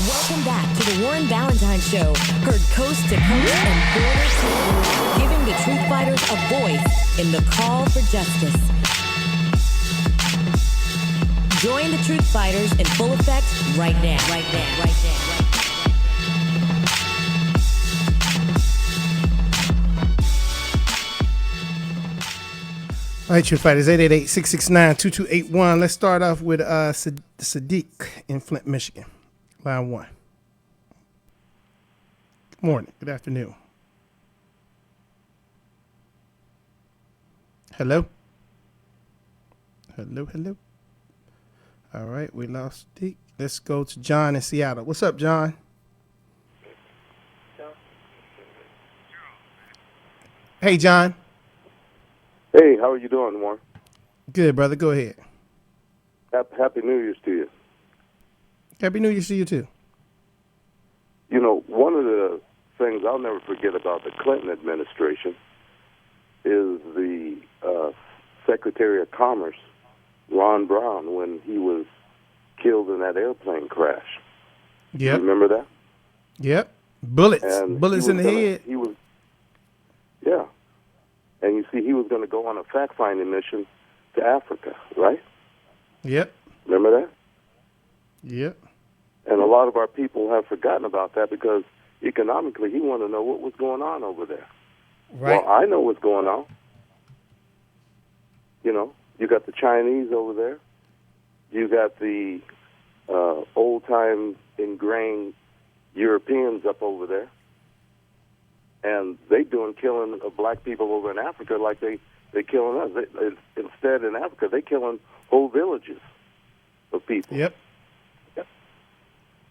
Welcome back to the Warren Ballentine Show, heard coast to coast and border to border, giving the truth fighters a voice in the call for justice. Join the truth fighters in full effect right now. All right, truth fighters, 888-669-2281. Let's start off with Sadiq in Flint, Michigan. Line 1. Good morning. Good afternoon. Hello? Hello? All right, we lost Sadiq. Let's go to John in Seattle. What's up, John? Hey, John. Hey, how are you doing, Warren? Good, brother. Go ahead. Happy New Year's to you. Happy New Year to you, too. You know, one of the things I'll never forget about the Clinton administration is the Secretary of Commerce, Ron Brown, when he was killed in that airplane crash. Yep. You remember that? Yep. Bullets in the head. Yeah. And you see, he was going to go on a fact-finding mission to Africa, right? Yep. Remember that? Yep. And a lot of our people have forgotten about that because economically he wanted to know what was going on over there. Right. Well, I know what's going on. You know, you got the Chinese over there. You got the old-time ingrained Europeans up over there. And they killing black people over in Africa like they killing us. Instead, in Africa, they killing whole villages of people. Yep.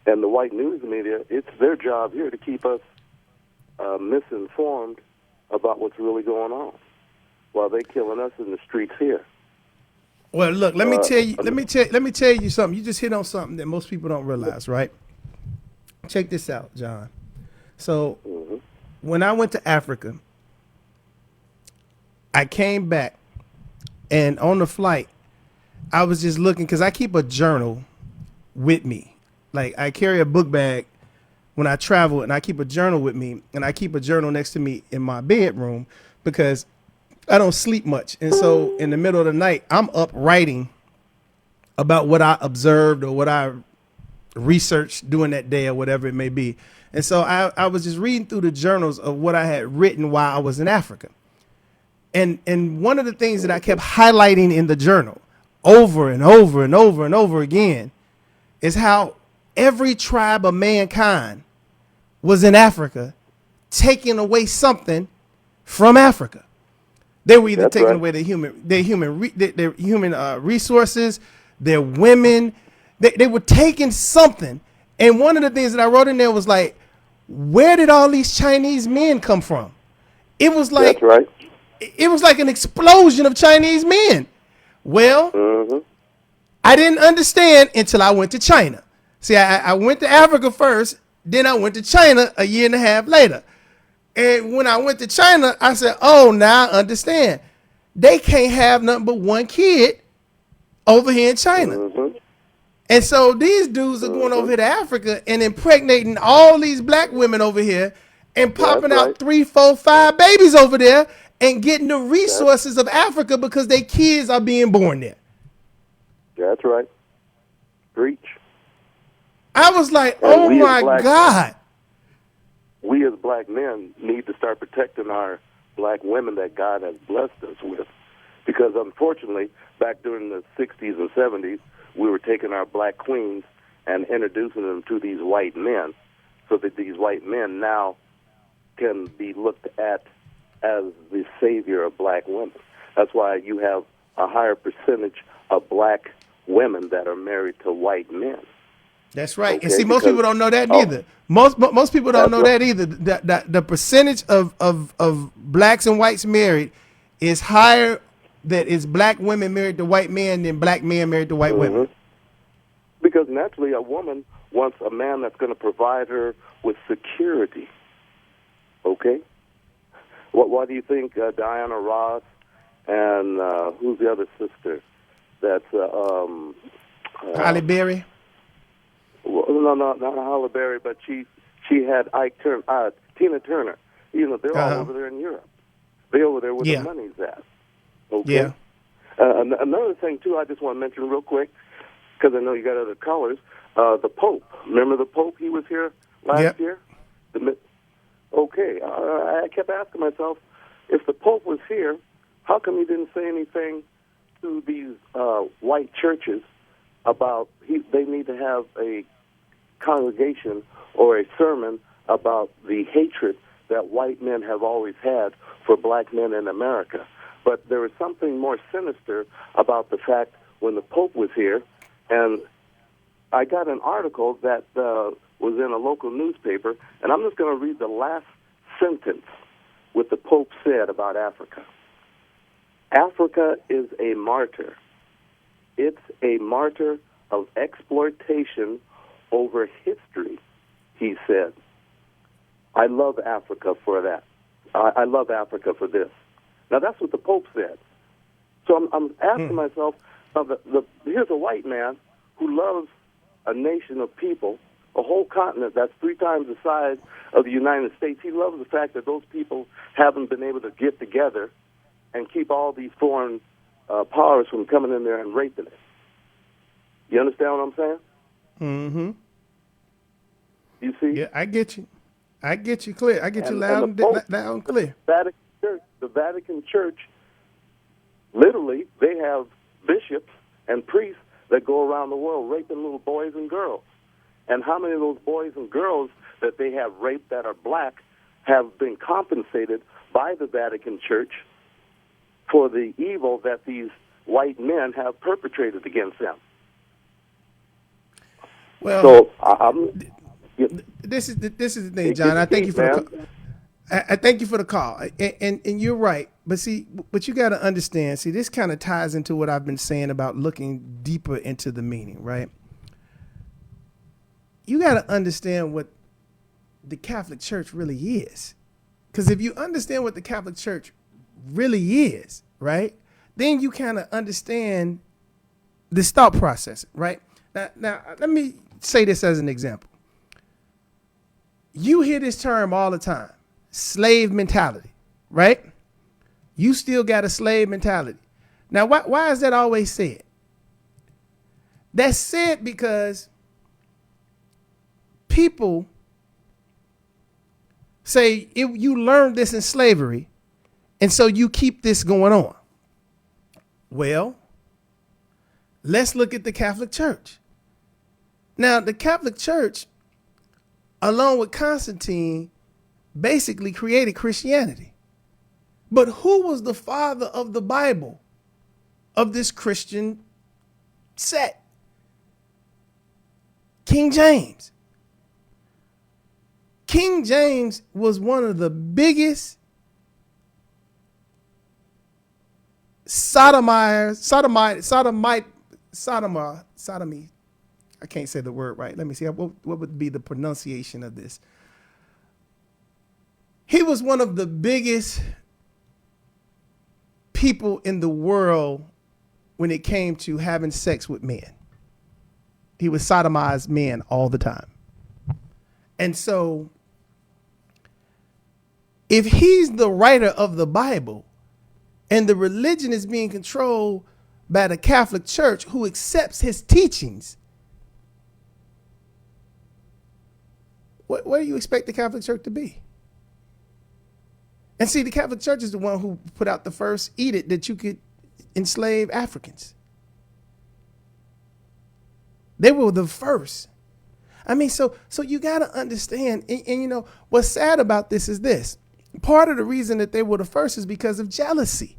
And the white news media, it's their job here to keep us misinformed about what's really going on, while they killing us in the streets here. Well, look, let me tell you something. You just hit on something that most people don't realize, right? Check this out, John. So, when I went to Africa, I came back, and on the flight, I was just looking because I keep a journal with me. Like, I carry a book bag when I travel, and I keep a journal with me, and I keep a journal next to me in my bedroom because I don't sleep much. And so in the middle of the night, I'm up writing about what I observed or what I researched during that day or whatever it may be. And so I was just reading through the journals of what I had written while I was in Africa. And one of the things that I kept highlighting in the journal over and over and over and over again is how every tribe of mankind was in Africa taking away something from Africa. They were either taking away their human resources, their women. They were taking something. And one of the things that I wrote in there was like, where did all these Chinese men come from? It was like, it was like an explosion of Chinese men. Well, I didn't understand until I went to China. See, I went to Africa first, then I went to China a year and a half later. And when I went to China, I said, oh, now I understand. They can't have nothing but one kid over here in China. And so these dudes are going over here to Africa and impregnating all these black women over here and popping out 3, 4, 5 babies over there and getting the resources of Africa because their kids are being born there. That's right. Preach. I was like, oh my God. We as black men need to start protecting our black women that God has blessed us with. Because unfortunately, back during the 60s and 70s, we were taking our black queens and introducing them to these white men so that these white men now can be looked at as the savior of black women. That's why you have a higher percentage of black women that are married to white men. That's right. Okay, and see, most people don't know that neither. Most people don't know that either. The percentage of blacks and whites married is higher. That is black women married to white men than black men married to white women. Because naturally, a woman wants a man that's going to provide her with security. Okay. Why do you think Diana Ross and who's the other sister? That's Halle Berry. Well, not Halle Berry, but she had Tina Turner. They're all over there in Europe. They're over there where the money's at. Okay. Yeah. Another thing too, I just want to mention real quick, because I know you got other callers. The Pope. Remember the Pope? He was here last year. Okay. I kept asking myself, if the Pope was here, how come he didn't say anything to these white churches about they need to have a congregation or a sermon about the hatred that white men have always had for black men in America. But there was something more sinister about the fact when the Pope was here, and I got an article that was in a local newspaper, and I'm just going to read the last sentence what the Pope said about Africa. Africa is a martyr. It's a martyr of exploitation over history, he said. I love Africa for that. I love Africa for this. Now, that's what the Pope said. So I'm asking myself, here's a white man who loves a nation of people, a whole continent that's 3 times the size of the United States. He loves the fact that those people haven't been able to get together and keep all these foreign powers from coming in there and raping it. You understand what I'm saying? Mm-hmm. You see? Yeah, I get you. I get you clear. I get you loud and clear. The Vatican Church, literally, they have bishops and priests that go around the world raping little boys and girls. And how many of those boys and girls that they have raped that are black have been compensated by the Vatican Church for the evil that these white men have perpetrated against them? Well, so this is the thing, John. I thank you for the call. I thank you for the call, and you're right. But see, what you got to understand. See, this kind of ties into what I've been saying about looking deeper into the meaning, right? You got to understand what the Catholic Church really is, because if you understand what the Catholic Church really is, right, then you kind of understand this thought process, right? Now, let me say this as an example. You hear this term all the time, slave mentality, right? You still got a slave mentality. Now, why is that always said? That's said because people say you learned this in slavery, and so you keep this going on. Well, let's look at the Catholic Church. Now, the Catholic Church, along with Constantine, basically created Christianity. But who was the father of the Bible, of this Christian sect? King James. King James was one of the biggest sodomy. I can't say the word right. Let me see. What would be the pronunciation of this? He was one of the biggest people in the world when it came to having sex with men. He would sodomize men all the time. And so, if he's the writer of the Bible and the religion is being controlled by the Catholic Church who accepts his teachings, what do you expect the Catholic Church to be? And see, the Catholic Church is the one who put out the first edict that you could enslave Africans. They were the first. I mean, so you got to understand, and you know, what's sad about this is this. Part of the reason that they were the first is because of jealousy.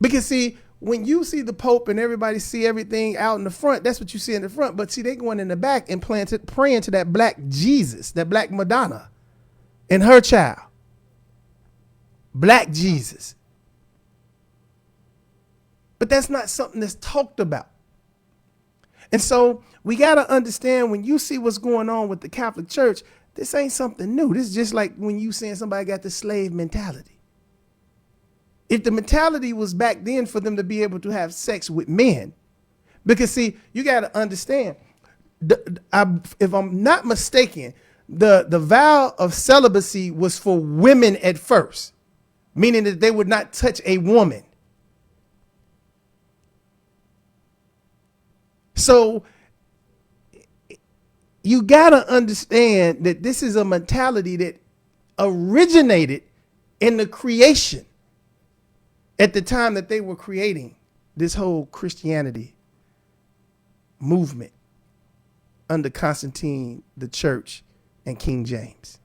Because see, when you see the Pope and everybody see everything out in the front, that's what you see in the front. But see, they going in the back and praying to that black Jesus, that black Madonna and her child. Black Jesus. But that's not something that's talked about. And so we got to understand, when you see what's going on with the Catholic Church, this ain't something new. This is just like when you saying somebody got the slave mentality. If the mentality was back then for them to be able to have sex with men, because see, you got to understand, if I'm not mistaken, the vow of celibacy was for women at first, meaning that they would not touch a woman. So you got to understand that this is a mentality that originated in the creation at the time that they were creating this whole Christianity movement under Constantine, the church, and King James.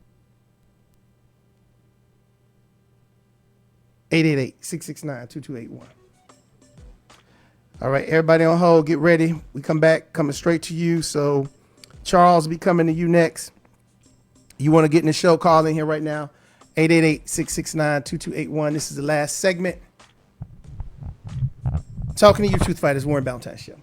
888-669-2281. All right, everybody on hold, get ready. We come back, coming straight to you. So Charles will be coming to you next. You want to get in the show, call in here right now. 888-669-2281. This is the last segment. Talking to you, Truth Fighters, Warren Ballentine Show.